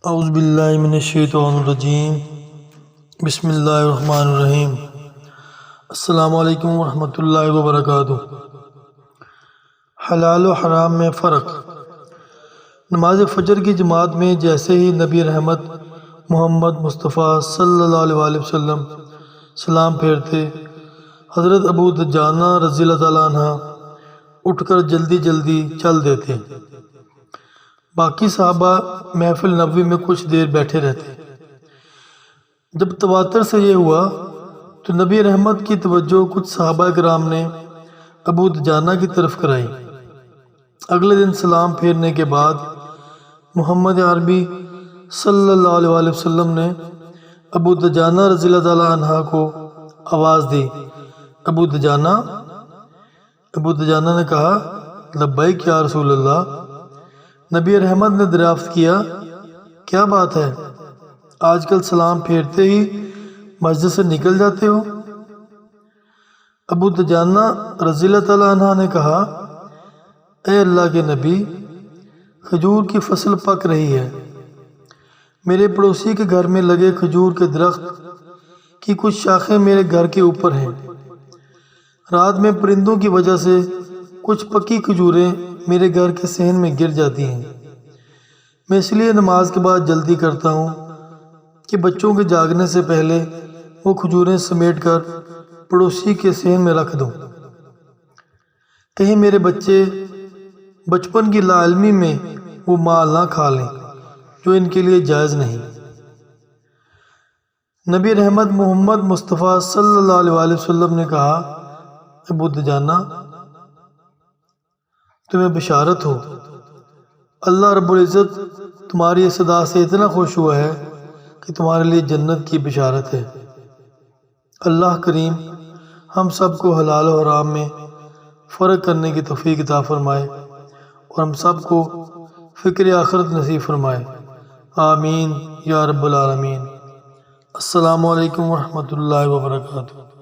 اعوذ باللہ من الشیطان الرجیم بسم اللہ الرحمن الرحیم السلام علیکم ورحمۃ اللہ وبرکاتہ۔ حلال و حرام میں فرق۔ نماز فجر کی جماعت میں جیسے ہی نبی رحمت محمد مصطفیٰ صلی اللہ علیہ وسلم سلام پھیرتے، حضرت ابو دجانہ رضی اللہ تعالیٰ عنہ اٹھ کر جلدی جلدی چل دیتے، باقی صحابہ محفل نبوی میں کچھ دیر بیٹھے رہتے۔ جب تواتر سے یہ ہوا تو نبی رحمت کی توجہ کچھ صحابہ کرام نے ابو دجانہ کی طرف کرائی۔ اگلے دن سلام پھیرنے کے بعد محمد عربی صلی اللہ علیہ وسلم نے ابو دجانہ رضی اللہ تعالیٰ عنہ کو آواز دی، ابو دجانہ۔ ابو دجانہ نے کہا، لبیک یا رسول اللہ۔ نبی رحمت نے دریافت کیا، کیا بات ہے، آج کل سلام پھیرتے ہی مسجد سے نکل جاتے ہو؟ ابو دجانہ رضی اللہ تعالیٰ عنہ نے کہا، اے اللہ کے نبی، کھجور کی فصل پک رہی ہے، میرے پڑوسی کے گھر میں لگے کھجور کے درخت کی کچھ شاخیں میرے گھر کے اوپر ہیں، رات میں پرندوں کی وجہ سے کچھ پکی کھجوریں میرے گھر کے صحن میں گر جاتی ہیں، میں اس لیے نماز کے بعد جلدی کرتا ہوں کہ بچوں کے جاگنے سے پہلے وہ کھجوریں سمیٹ کر پڑوسی کے صحن میں رکھ دوں، کہیں میرے بچے بچپن کی لا علمی میں وہ مال نہ کھا لیں جو ان کے لیے جائز نہیں۔ نبی رحمت محمد مصطفیٰ صلی اللہ علیہ وسلم نے کہا، ابو دجانہ، تمہیں بشارت ہو، اللہ رب العزت تمہاری اس صدا سے اتنا خوش ہوا ہے کہ تمہارے لیے جنت کی بشارت ہے۔ اللہ کریم ہم سب کو حلال و حرام میں فرق کرنے کی توفیق عطا فرمائے اور ہم سب کو فکر آخرت نصیب فرمائے، آمین یا رب العالمین۔ السلام علیکم ورحمۃ اللہ وبرکاتہ۔